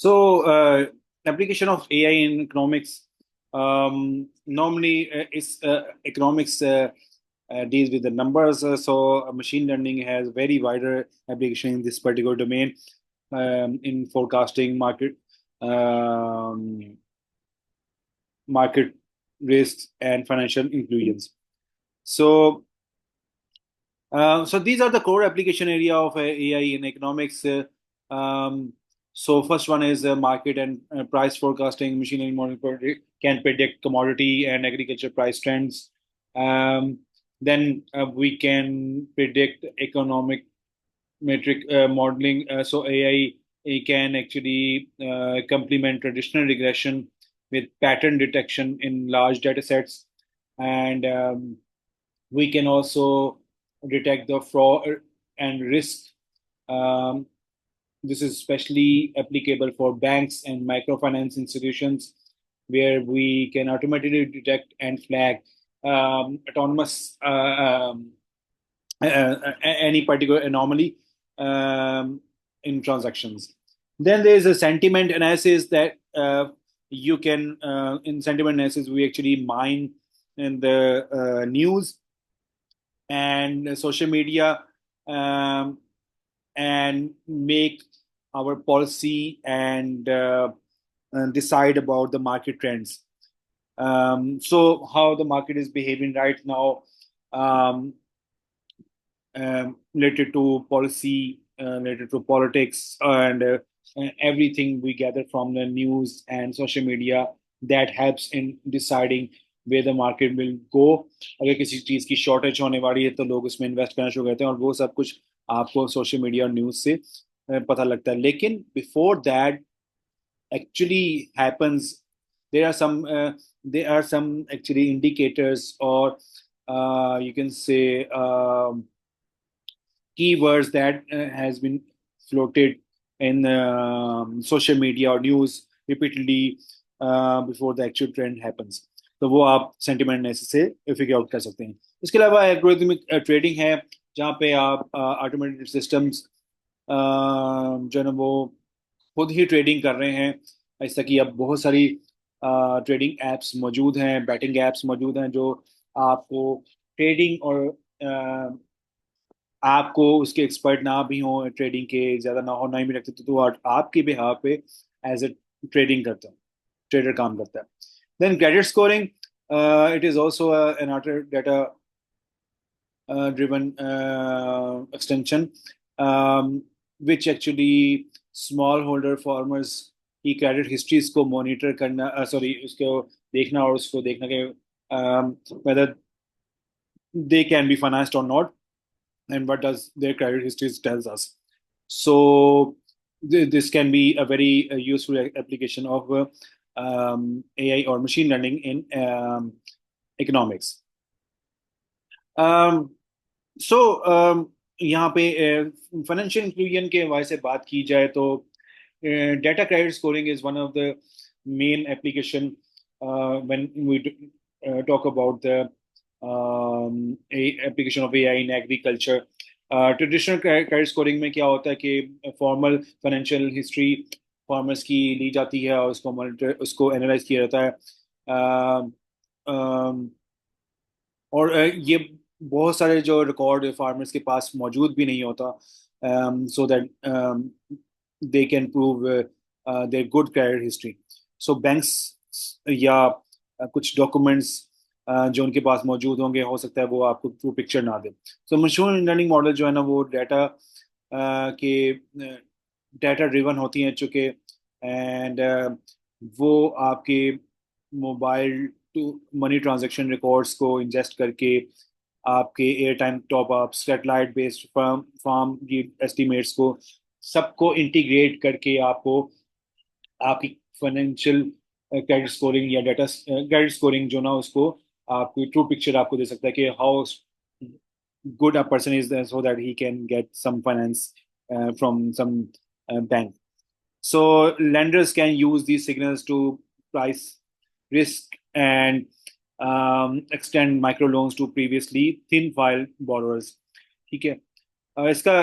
So, application of AI in economics. Normally, economics deals with the numbers. So, machine learning has very wider application in this particular domain, in forecasting um, market risks and financial inclusions. So, so these are the core application area of AI in economics. Um, so first one is market and price forecasting. Machine learning model can predict commodity and agriculture price trends. Um, then we can predict economic metric modeling. So AI can actually complement traditional regression with pattern detection in large data sets, and we can also detect the fraud and risk. Um, this is especially applicable for banks and microfinance institutions, where we can automatically detect and flag autonomous any particular anomaly um, in transactions. Then there is a sentiment analysis that you can, in sentiment analysis, we actually mine in the news and social media, um, and make our policy and decide about the market trends. So how the market is behaving right now, um, related to policy, related to politics, and everything we gather from the news and social media that helps in deciding where the market will go. अगर किसी चीज की shortage होने वाली है तो लोग उसमें इन्वेस्ट करना शुरू करते हैं, और वो सब कुछ आपको सोशल मीडिया और न्यूज से पता लगता है. लेकिन before that actually happens, there are some actually indicators, or you can say keywords that has been floated in social media or news repeatedly before the actual trend happens. तो वो आप sentiment analysis से figure out कर सकते हैं. इसके अलावा algorithmic trading है, जहाँ पे आप ऑटोमेटेड सिस्टम्स जो है ना वो खुद ही ट्रेडिंग कर रहे हैं. ऐसा कि अब बहुत सारी ट्रेडिंग एप्स मौजूद हैं, बैटिंग एप्स मौजूद हैं, जो आपको ट्रेडिंग और आपको उसके एक्सपर्ट ना भी हो, ट्रेडिंग के ज्यादा ना हो, ना ही भी रखते, तो आपके बिहाफ पे एज ए ट्रेडिंग करता है, ट्रेडर काम करता है. Then credit scoring, it is also an data driven extension, which actually small holder farmers की क्रेडिट हिस्ट्रीज को मॉनिटर करना, सॉरी उसको देखना, और उसको देखना कि whether they can be financed or not, and what does their credit history tells us. So this can be a very useful application of AI or machine learning in economics. सो यहाँ पे financial inclusion के हवाले से बात की जाए तो data credit scoring is one of the main application when we talk about the application of AI in agriculture. Traditional credit scoring में क्या होता है कि फॉर्मल फाइनेंशियल हिस्ट्री फार्मर्स की ली जाती है, और उसको मॉनिटर, उसको एनालाइज किया जाता है. और ये बहुत सारे जो रिकॉर्ड फार्मर्स के पास मौजूद भी नहीं होता, so that they can prove there good credit history. So banks या कुछ डॉक्यूमेंट्स जो उनके पास मौजूद होंगे, हो सकता है वो आपको ट्रू पिक्चर ना दे. सो मशीन लर्निंग मॉडल जो है ना वो के डेटा ड्रिवन होती हैं चूंकि, एंड वो आपके mobile to money transaction records को इंजेस्ट करके आपके air time top up, satellite based farm farm की एस्टिमेट्स को सबको इंटीग्रेट करके आपको आपकी फाइनेंशियल क्रेडिट स्कोरिंग या डेटा क्रेडिट स्कोरिंग जो ना उसको आपकी ट्रू पिक्चर आपको दे सकता है कि how good a person is there, so that he can get some finance from some bank. So lenders can use these signals to price risk and extend microloans to previously thin file borrowers. ठीक है. इसका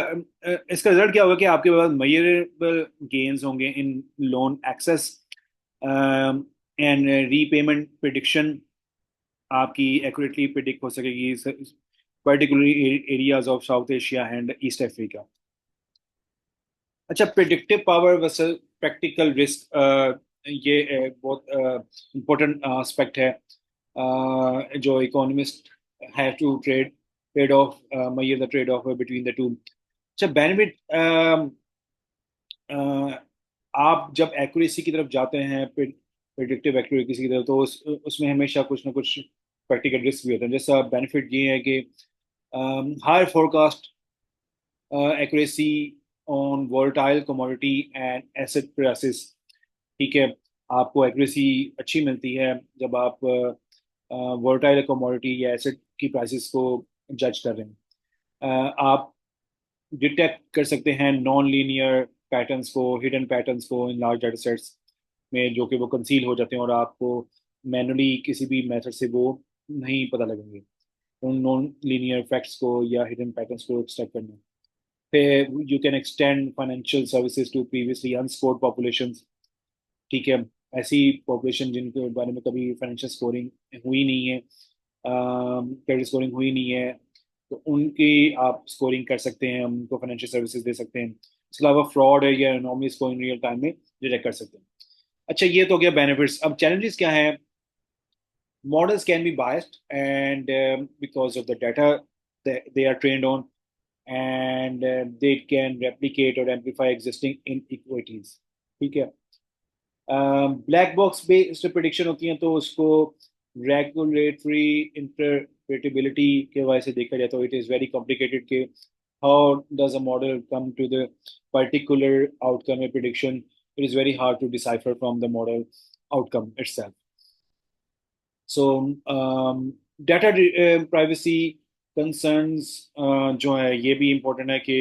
इसका result क्या होगा कि आपके पास measurable gains होंगे in loan access and repayment prediction आपकी एक्यूरेटली प्रिडिक्ट हो सकेगी, particularly areas of South Asia and East Africa. अच्छा, predictive power versus practical risk, ये बहुत इम्पोर्टेंट एस्पेक्ट है जो economist have to trade off major the trade off between the two. अच्छा, benefit, आप जब एक्यूरेसी की तरफ जाते हैं, प्रिडिक्टिव एक्यूरेसी की तरफ, तो उसमें हमेशा कुछ ना कुछ प्रैक्टिकल रिस्क भी होता है। जैसा बेनिफिट ये है कि higher forecast accuracy on volatile commodity and asset prices. ठीक है, आपको एक्यूरेसी अच्छी मिलती है जब आप वोलेटाइल कमोडिटी या एसेट की प्राइसेस को जज कर रहे हैं। आप डिटेक्ट कर सकते हैं नॉन लीनियर पैटर्न्स को, हिडन पैटर्न्स को इन लार्ज डाटा सेट्स में, जो कि वो कंसील हो जाते हैं और आपको मैनुअली किसी भी मेथड से वो नहीं पता लगेंगे, उन नॉन लीनियर फैक्ट्स को या हिडन पैटर्न्स को एक्सट्रैक्ट करना। फिर you can extend financial services to previously unscored populations. ठीक है, ऐसी पॉपुलेशन जिनके बारे में कभी फाइनेंशियल स्कोरिंग हुई नहीं है, क्रेडिट स्कोरिंग हुई नहीं है, तो उनकी आप स्कोरिंग कर सकते हैं, उनको फाइनेंशियल सर्विसेज दे सकते हैं। इसके अलावा फ्रॉड है या एनोमलीज को इन रियल टाइम में डिटेक्ट कर सकते हैं। अच्छा, ये तो हो गया बेनिफिट्स। अब चैलेंजेस क्या हैं? Models can be biased and because of the data they are trained on, and they can replicate or amplify existing inequities। ठीक है, ब्लैक बॉक्स बेस्ड प्रिडिक्शन होती हैं, तो उसको रेगुलेटरी इंटरप्रेटेबिलिटी के वजह से देखा जाए तो इट इज़ वेरी कॉम्प्लिकेटेड कि how does a model come to the particular outcome a prediction. It is very hard to decipher from the model outcome itself. So data privacy concerns जो है ये भी इम्पोर्टेंट है कि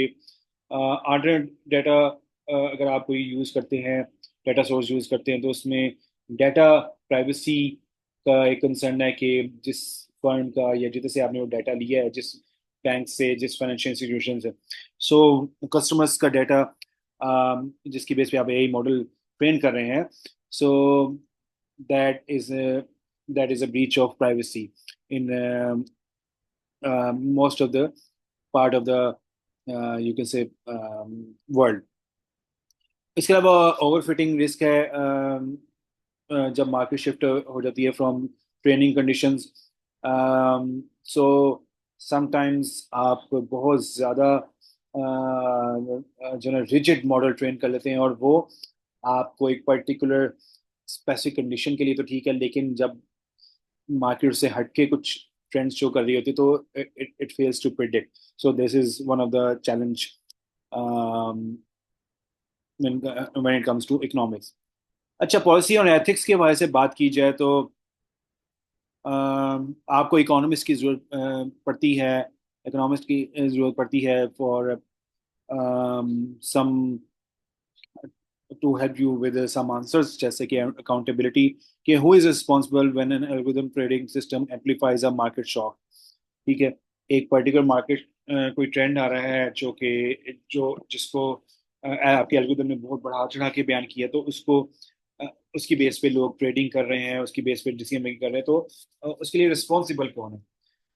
order data अगर आप कोई यूज़ करते हैं, डाटा सोर्स यूज़ करते हैं, तो उसमें डाटा प्राइवेसी का एक कंसर्न है कि जिस फर्म का या जिधर से आपने वो डाटा लिया है, जिस बैंक से, जिस फाइनेंशियल इंस्टीट्यूशन से, सो कस्टमर्स का डाटा जिसकी बेस पे आप एआई मॉडल ट्रेन कर रहे हैं, सो that is a that is a breach of privacy in most of the part of the you can say world। इसके अलावा ओवरफिटिंग रिस्क है, जब मार्केट शिफ्ट हो जाती है from training conditions. So sometimes आप बहुत ज़्यादा जो है रिजिड मॉडल ट्रेन कर लेते हैं, और वो आपको एक पर्टिकुलर स्पेसिफिक कंडीशन के लिए तो ठीक है, लेकिन जब मार्केट से हटके कुछ ट्रेंड्स शो कर रही होती तो it it fails to predict. So this is one of the challenge when it comes to economics. अच्छा, पॉलिसी और एथिक्स के हवाले से बात की जाए तो आपको इकोनॉमिक्स की जरूरत पड़ती है, इकोनॉमिक्स की जरूरत पड़ती है for some to help you with some answers, जैसे कि अकाउंटेबिलिटी, कि who is responsible when an algorithm trading system amplifies a market shock. ठीक है, एक पर्टिकुलर मार्केट कोई ट्रेंड आ रहा है जो कि जो जिसको आपके एल्गोरिथम ने बहुत बढ़ा चढ़ा के बयान किया, तो उसको अ, उसकी बेस पे लोग ट्रेडिंग कर रहे हैं, उसकी बेस पे डिसीजन मेकिंग कर रहे हैं, तो उसके लिए रिस्पॉन्सिबल कौन है?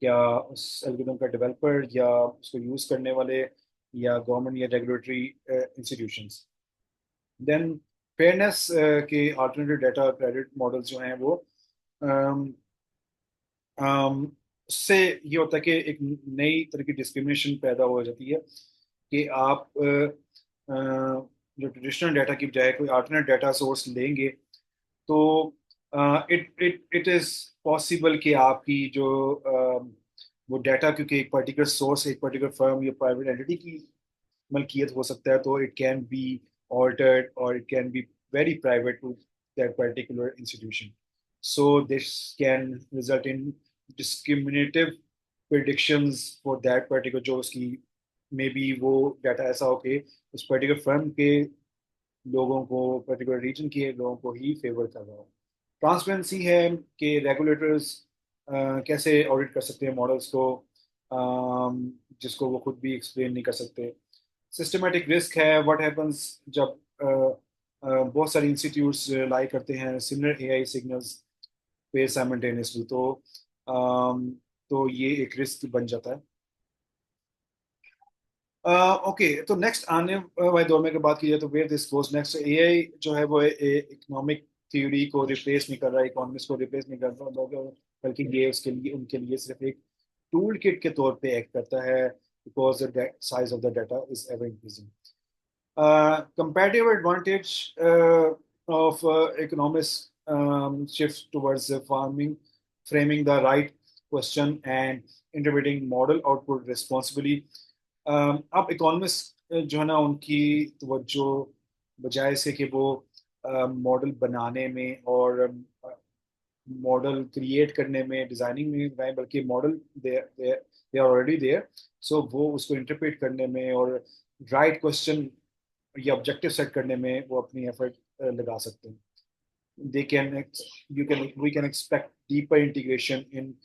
क्या उस एल्गोरिथम का डेवलपर, या उसको यूज करने वाले, या गवर्नमेंट या रेगुलेटरी इंस्टीट्यूशंस? देन फेयरनेस के अल्टरनेटिव डाटा क्रेडिट मॉडल्स जो हैं वो अम, अम, उससे ये होता है कि एक नई तरह की डिस्क्रिमिनेशन पैदा हो जाती है कि आप जो ट्रेडिशनल डाटा की बजाय कोई अल्टरनेट डाटा सोर्स लेंगे, तो it it it is possible कि आपकी जो वो डाटा, क्योंकि एक पर्टिकुलर सोर्स, एक पर्टिकुलर फर्म या प्राइवेट एंटिटी की मलकियत हो सकता है, तो इट कैन बी ऑल्टर्ड और it can be very private to that particular institution. So this can result in discriminative predictions for that particular, जो उसकी मे बी वो डाटा ऐसा हो कि उस पर्टिकुलर फर्म के लोगों को, पर्टिकुलर रीजन के लोगों को ही फेवर कर रहा हो। ट्रांसपेरेंसी है कि रेगुलेटर्स कैसे ऑडिट कर सकते हैं मॉडल्स को, जिसको वो खुद भी एक्सप्लेन नहीं कर सकते। सिस्टमेटिक रिस्क है, व्हाट हैपन्स जब बहुत सारे इंस्टीट्यूट्स लाई करते हैं सिमिलर एआई सिग्नल्स पे साइमल्टेनियसली, अम, तो ये एक रिस्क बन जाता है। ओके, तो नेक्स्ट आने वाले दौर में अगर बात की जाए तो where this goes next, AI जो है वो इकोनॉमिक थ्योरी को रिप्लेस नहीं कर रहा है, इकोनॉमिक्स को रिप्लेस नहीं कर रहा, बल्कि ये उसके लिए उनके लिए सिर्फ एक टूल किट के तौर पे एक्ट करता है, because the size of the data is ever increasing. Comparative advantage of economists shifts towards farming, framing the right question and interpreting model output responsibly. अब इकोनॉमिस्ट जो है ना, उनकी तवज्जो बजाय से कि वो मॉडल बनाने में और मॉडल क्रिएट करने में, डिजाइनिंग में लगाएं, बल्कि model they they are already there, so वो उसको इंटरप्रेट करने में और राइट क्वेश्चन या ऑब्जेक्टिव सेट करने में वो अपनी एफर्ट लगा सकते हैं। they can you can we can expect deeper integration in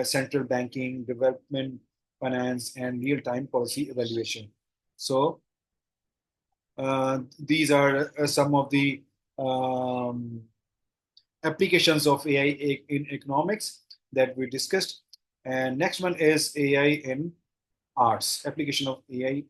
central banking, development finance, and real time policy evaluation. So these are some of the um, applications of AI in economics that we discussed. And next one is AI in arts, application of AI